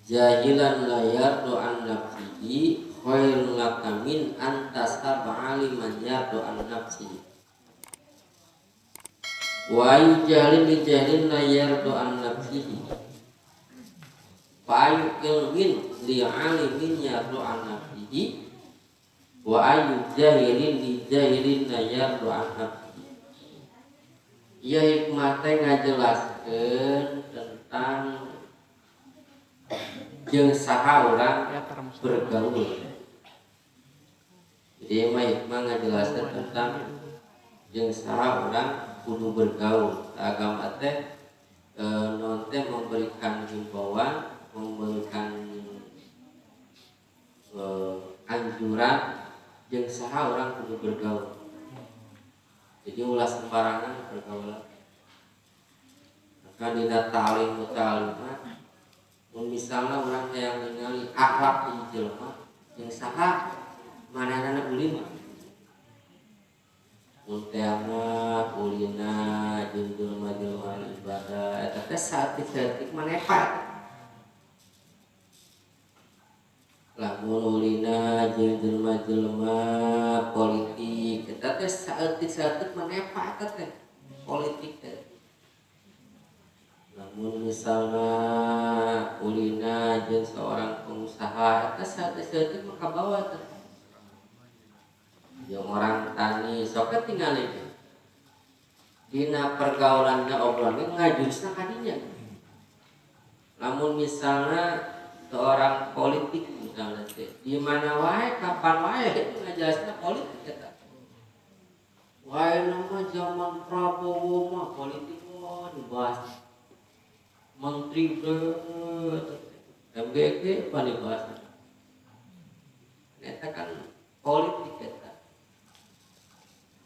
jahilan la yardu an nafsihi khairul laka min antasab aliman yardu an nafsihi wa ayu jahilin li jahilin la yardu an nafsihi wa ayu ilmin li alimin yardu an nafsihi wa ayu jahilin li jahilin la yardu an nafsihi. Ieu hikmah teh ngajelaskeun tentang jeung saha urang bergaul. Jadi mah hikmah ngajelaskeun tentang jeung saha urang kudu bergaul. Agama teh non teh memberikan himbauan, memberikan anjuran jeung saha urang kudu bergaul. Jadi ulah sembarangan bergaul. Maka dina ta'lim muta'allimah misalnya orang yang ningali akhlak di jelema yang saha manehna ulin munteana ulina jeung jelema-jelema ibadah eta teh saeutik-saeutik manepa lamun ulina jeung jelema-jelema politik eta teh saeutik-saeutik manepa eta teh politik teh. Namun misalnya ulina jeung seorang pengusaha eta saeutik maka bawa teh. Jeung orang tani sok tingali dina pergaulanna obrolan ngajurusna ka dinya. Namun misalnya seorang politik misalnya teh di mana wae kapan wae ngajelasna politik eta. Wae nama zaman Prabowo mah politik dibahas. Menteri MGG apa dibahas? Eta kan politik eta.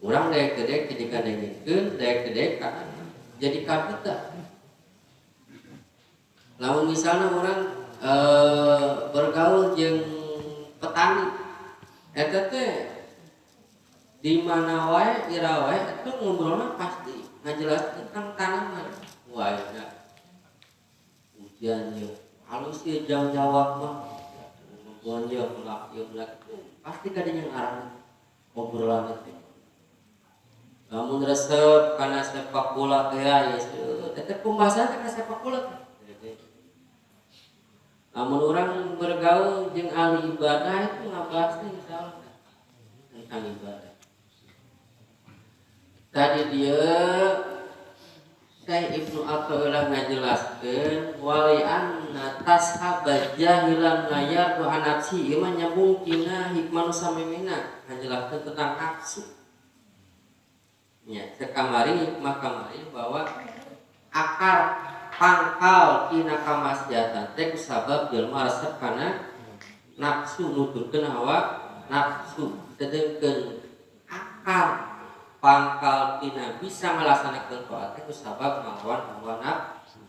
Urang daek-daek ketika dengekeun, daek-daek kan jadi kabuta. Lamun misalnya orang bergaul jeung petani, eta teh di mana wae, ira wae, eta ngobrolna pasti ngajelaskeun tentang tanaman. Wae ujian yuk, halus ya jawab mah, bukan yuk melak pasti kadang yang arah obrolan itu. Namun resep karena sepak bola teh ya, tetap pembahasan karena sepak bola. Namun orang bergaul jeung ahli ibadah itu ngabahasnya misalnya tentang ibadah. Tadi dia Syekh Ibnu Athaillah ngajelaskeun wali anna tashabal jahilan layar wa nafsi ieu mah nyambung tina hikmah samemena ngajelaskeun tentang nafsu. Ya, sekamari hikmah kamari bahwa akar pangkal tina kamaksiatan teh kusabab jelema resep kana nafsu nuturkeun hawa nafsu sedengkeun akar pangkal tina bisa melaksanakan taat itu sabab ngelawan hawa nafsu.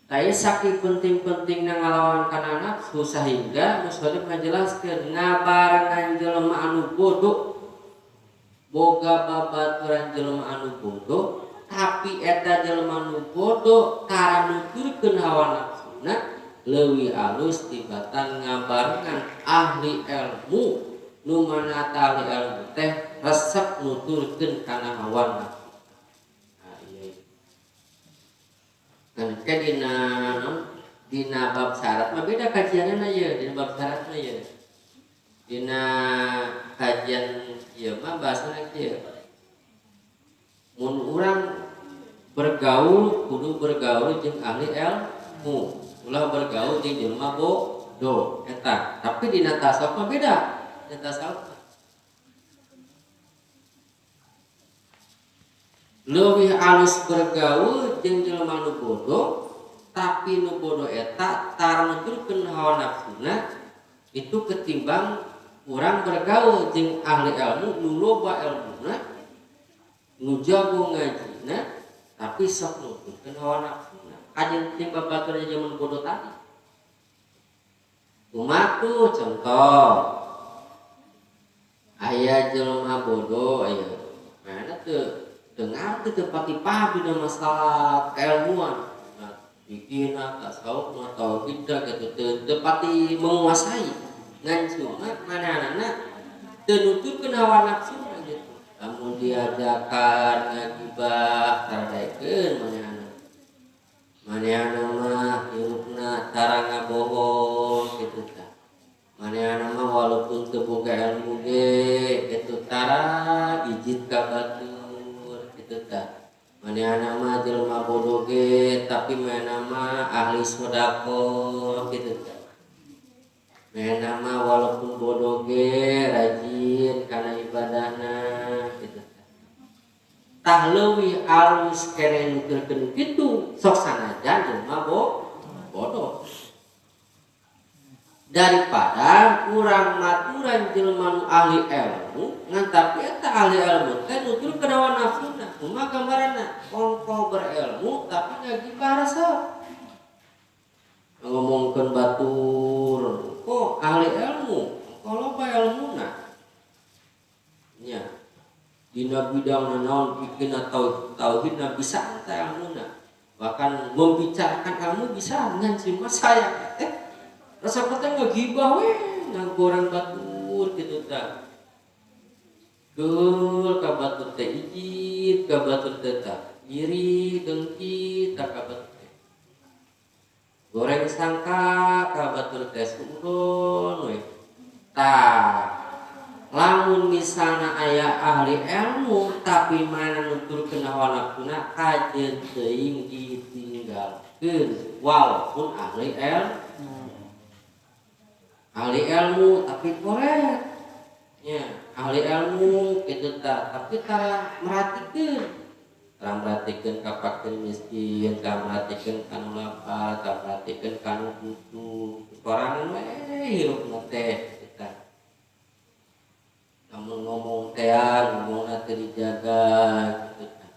Taya saking penting-pentingna ngalawan kana nafsu sehingga muslim ngajelaskeun ngabarengan jelema anu bodoh boga babaturan jelema anu bodoh tapi eta jelema anu bodoh tara nuturkeun hawa nafsuna leuwih alus tibatan ngabarengan ahli ilmu nu mana ahli ilmu teh resep nuturkeun kana hawa nafsu. Nah, iya. Kan dina bab syarat mah beda kajianna ieu, dina bab syarat mah ieu. Dina kajian ieu mah bahasana kieu. Mun urang bergaul kudu bergaul jeung ahli ilmu, ulah bergaul jeung jelema bodoh eta. Tapi dina tasawuf mah beda. Dina tasawuf leuwih alus bergaul jeung jelema nu bodoh tapi nu bodoh eta tara nuturkeun hawa nafsuna itu ketimbang urang bergaul jeung ahli ilmu nu loba ilmuna nu jago ngajina tapi sok nuturkeun hawa nafsuna ajeun teh babaturan zaman bodoh tadi. Kumaha tuh contoh aya jelema bodoh aya mana teu dengar teu pati paham dina masalah keilmuan. Nah, bikina tasawuf tauhid gitu teu pati menguasai ngan cuma manehna teu nuturkeun hawa nafsu gitu. Lamun diajakan ngagibah taradaekeun manehna mah hirupna tara ngabohong gitu tah. Manehna mah walaupun teu boga ilmu ge kitu tara ijit ka batur kitu tah. Manehna mah jelema bodoh ge tapi manehna mah ahli sedekah kitu tah. Manehna mah walaupun bodoh ge rajin kana ibadahna kitu tah. Tah leuwih alus kere nuturkeun kitu sok sanajan jelema bodoh. Daripada kurang maturan jelema nu ahli ilmu ngan tapi eta ahli ilmu teh nutur ke hawa nafsuna kumaha gambaranna kongko berilmu tapi ngagibah resep ngomongkeun batur kok ahli ilmu kalau loba ilmuna nya dina bidang naon pikirna tauhidna bisa anta ilmuna bahkan membicarakan ilmu bisa ngan cuma saya rasa kata ngagibah we ngagoreng batur gitu tah. Geul ka batur teh ijit ka batur teh tah. Iri dengki tah ka batur teh. Goreng sangka ka batur teh sungkeun we. Tah lamun misalna aya ahli ilmu tapi mana nuturkeun hawa nafsuna kajeun teuing ditinggalkeun walaupun ahli ilmu tapi korek ya ahli ilmu gitu tah tapi tara meratikeun kapakeun miskin tara meratikeun kanu lapar tara meratikeun kanu butuh sorangan we hirupna teh kita namun ngomong ngomongna teu dijaga gitu tah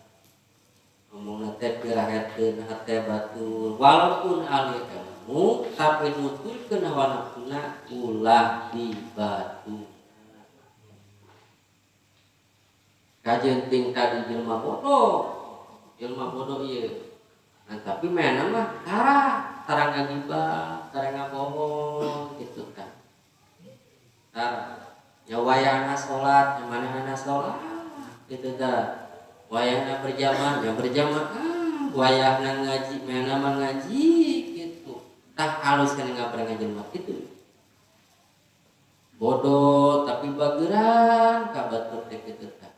ngomongna teh pirahetkeun hate batur walaupun ahli ilmu tapi nuturkeun hawa nafsuna ulah dibatu. Kajeun ting tadi jelema bodoh ieu. Nah, tapi mena mah tara ngagibah, tara ngabohong gitu kan. Tara nya wayahna salat, nya manehna salat gitu tah. Wayahna berjamaah, wayahna ngaji, mena mah ngaji gitu. Tah halus kana ngabareng jelema kitu. Bodoh tapi bageran ka batur teh kitu tah.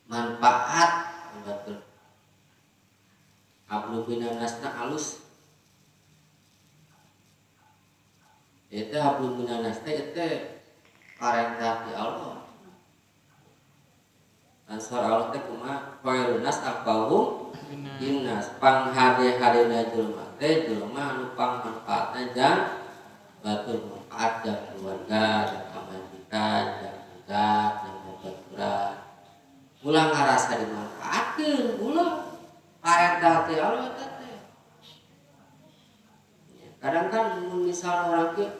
Manfaat batur. Abnu binanasna halus. Eta abnu binanasna eta parentah ti Allah. Ansor Allah teh kumaha khairun nas aqwahum linnas panghade-hadena jelema teh jelema anu pangmanfaatna jang batur manfaat jang keluarga jang pamajikan jang budak jang baturan ulah ngarasa dimanfaatkeun ulah parentah teh Allah teh kadang kan misalnya orang kieu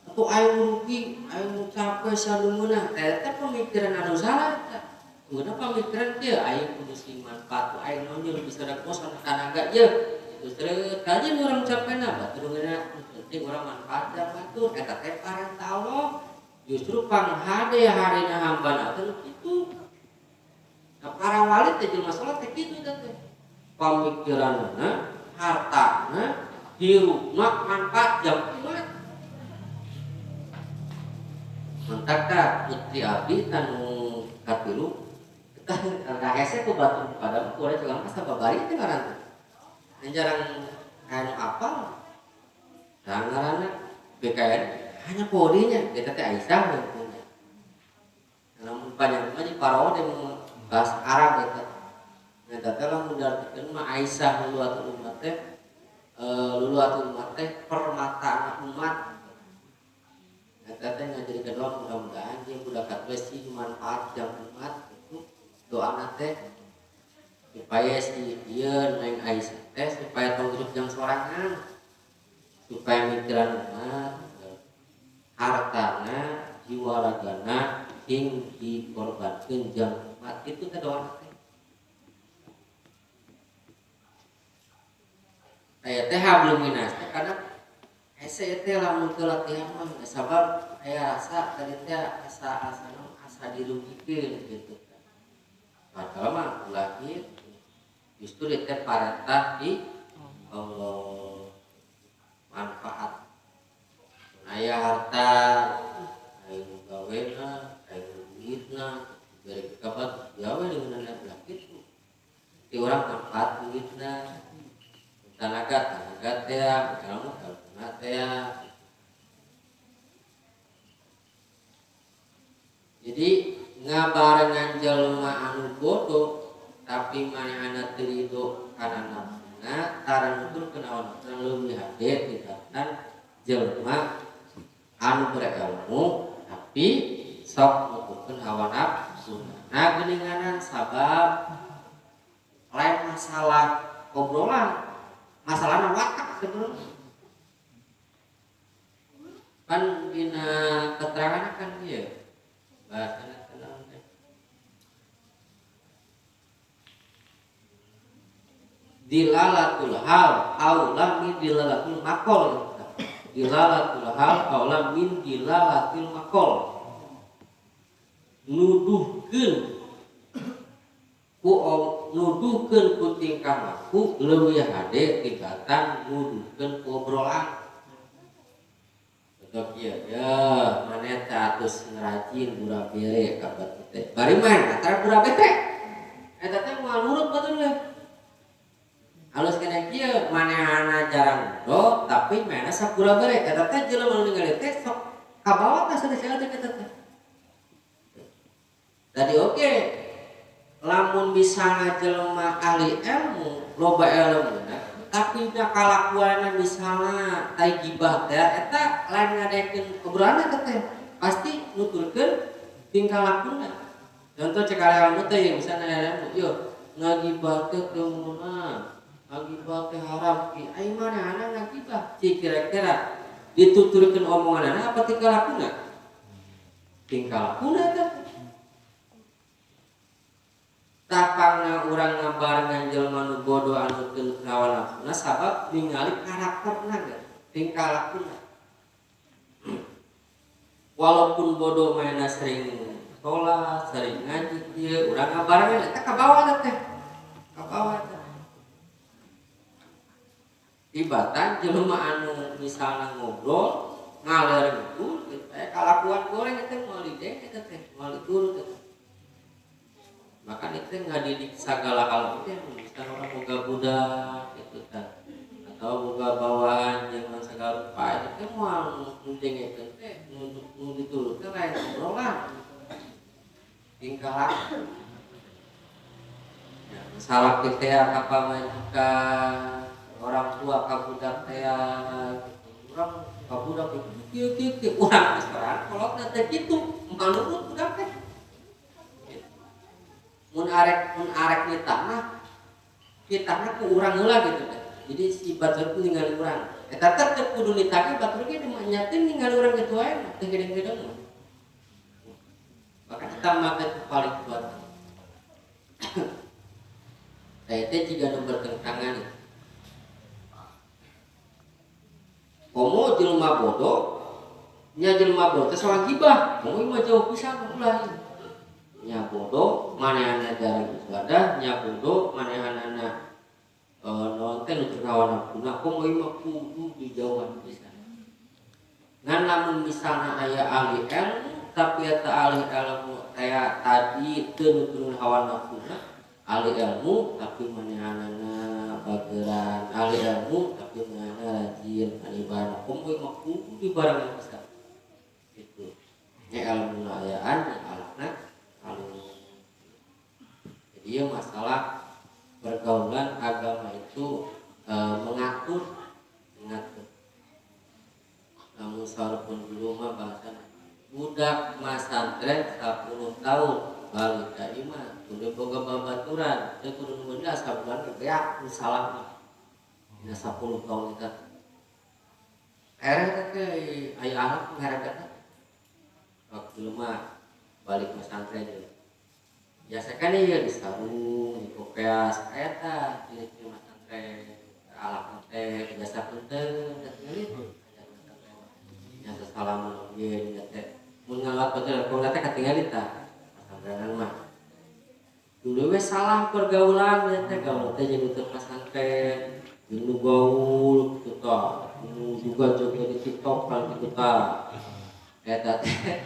atuh aya rugi aya capek saneungeunna teh pemikiran anu salah teh udah pamikiran dia aing kudu sing manfaat aing nonjol bisa ada kosan tanaga ye terus kajian orang capena batur geuna penting urang manfaat da batur eta teh parentah Allah justru panghade-hadena hambana teh kitu nah para wali teh jelema salat teh kitu teh pamikiranna hartana hirupna manfaat jam umat mentak putri abdi tanu katilu nah hese ku batur pada ku urang juga pas sababari teh ngaranna jarang anu apal ngaranna BKN hanya kodinya kita teh Aisyah punya namun panjang mah di parawa teh bahasa Arab eta eta teh lamun diartikeun mah Aisyah luluatul umat teh permata umat eta teh ngajadikeun doa mudah-mudahan dia budak katwesi manfaat jang umat doana teh supaya si ieu neng Aisyah teh supaya tong hidup yang sorangan supaya mikiran umat hartana jiwa ragana hing dikorbankeun jang umat itu teh doana teh aya teh hablum minas teh karena hese teh lamun teu latihan mah sabab aya rasa tadi teh asa dirugikeun gitu kan. Padahal mah ulah kitu. Justru teh parentah di Allah manfaat. Aya harta, aya gawena, aya duitna, bari kabat gawe dengan anak kitu. Ti urang manfaat duitna. Tanaga teh, kalau teh. Jadi ngabarengan jelema anu bodoh tapi manehna teu ridho kana nafsuna tara nuturkeun hawa nafsuna leuwih hade tingkatan jelema anu berilmu tapi sok nuturkeun hawa nafsuna. Nah geuninganan sabab lain masalah obrolan, masalahna watak sebenarnya. Kan dina keterangan kan ieu bahasana tenang teh. Dilalatul hal aula min dilalatul maqol. Dilalatul hal aula min dilalatil maqol. Nuduhkeun ku tingkah laku leuwih hade tingkatan nuduhkeun ku obrolan. Contoh kieu ya maneh teh atus ngrajin gura bere ka batu teh. Bari main antara gura bere. Eta teh moal nurut batur we. Halus kena kieu manehna jarang do tapi mainna sak gura bere. Eta teh jelema nu ningali teh sok kabawa ka sadaya teh eta teh. Tadi oke. Lamun misalnya jelema ahli ilmu, loba ilmuna, tapi da kalakuanna misalnya tai gibah teh eta lain ngadekeun obrolan eta teh pasti nuturkeun tingkah lakuna. Contoh cek ilmu teh misalnya ilmu, yo ngagibah teh teu meunang, ngagibah teh haram ki. Ai manehna ngagibah? Ci kira-kira dituturkeun omonganna apa tingkah lakuna? Tingkah lakuna teh. Tapangna urang ngabarengan jelema nu bodoh anu teu hawa nafsuna sabab ningali karakterna ge tingkah lakuna. Walaupun bodoh mainna sering sholat, sering ngaji ieu urang ngabarengan eta kabawa teh. Kabawa teh. Tibatan jelema anu misalna ngobrol ngaler ngudul kalakuan goreng teh moal dideng eta teh moal diturut eta. Maka itu ngadidik segala hal itu misalnya orang boga budak gitu kan atau boga bawaan yang segala rupa itu mau mendengarkan teh untuk diturutkan lain obrolan tingkah laku. Ya, masalah kita apa jika orang tua kabudak teh gitu. Orang kabudak itu orang sekarang kalau nanti gitu manut budak teh mun arek nitah ku urang heula gitu kan. Jadi si batur ku ningali urang. Eta teh kudu nitah ge batur ge nyatin ningali urang kitu wae teh gedeng-gedeng. Maka kita make paling kuat. Eta jiga nu bertentangan. Komo jelema bodoh nya jelema bodoh teh salah gibah. Komo mah jauh pisan ulah. Nya bodoh manehna jarang ibadah, nya bodoh manehna nonton untuk hawa nafsuna komo ieu mah kudu dijauhan pisan. Ngan lamun misalna aya ahli ilmu tapi eta ahli ilmu kayak tadi teu nuturun hawa nafsuna, ahli ilmu tapi manehna bageran, ahli ilmu tapi manehna rajin ka ibadah. Komo ieu mah kudu dibarengan pisan. Gitu. Nya ilmu ayaan nya alahna jadi masalah pergaulan agama itu mengatur. Namun sarupun dulu mah bahasa budak masantren 10 tahun balik ka imah kudu boga babaturan teu kudu nungguan sabulan geak salah mah dina 10 tahun eta teh aya anak ngaregana waktu mah balik masantren ya. Biasa kan ya di sarung, di kopias, eta jenis masantren, salah teh biasa punten ngelit nyata salaman ieu nya teh mun ngawat betul kok teh katingali tah pasantrenan mah dulu we salah pergaulan nya teh gaul teh jadi teu pasantren nu gaul kitu tah nu juga joget di TikTok kan kitu tah eta teh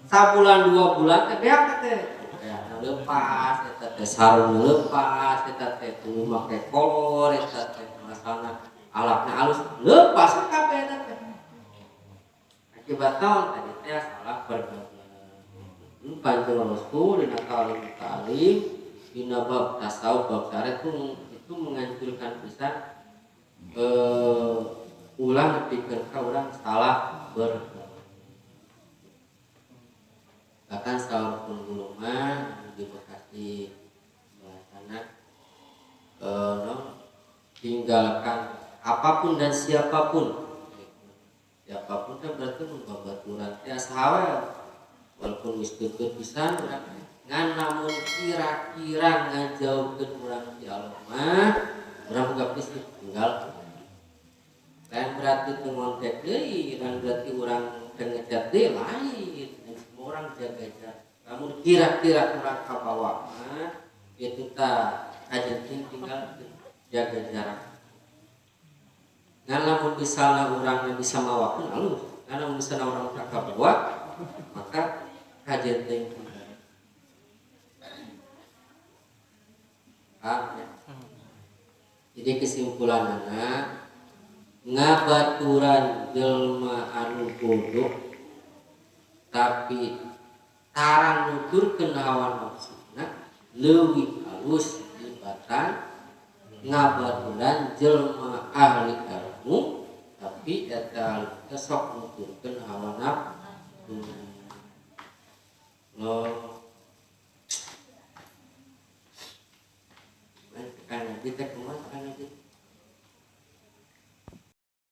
sabulan 2 bulan teh beak teh ya lepas eta teh sarung lepas eta teh teu make kolor eta teh masalahna alakna alus lepas kabeh eta teh akibat naon tadi teh salah pergaulan panjang rasul dina talim dina bab tasawuf bab syariat itu menghancurkan pisan ulang nepikeun ka urang salah bergaul bahkan salah pun gulungan di Bekasi bahasana tinggalkan apapun dan siapapun kan berarti membabaturan ya sahabat walaupun wis deukeut pisan urang ngan namun kira-kira ngajauhkeun urang ti Allah mah urang boga prinsip tinggal lain berarti teu ngontek deui lain berarti urang teu ngecat deui lain semua orang jaga jarak namun kira-kira urang kabawa mah itu tah kajenting tinggal jaga jarak ngan lamun misalna urang bisa mawakeun alus ngan lamun misalna urang kabawa maka kajenting ya. Jadi kesimpulanna ngabaturan jelma anu bodoh tapi tarang nuturkeun hawa nafsuna leuwih halus tibatan ngabaturan jelma ahli ilmu tapi eta sok nuturkeun hawa nafsu. Karena kita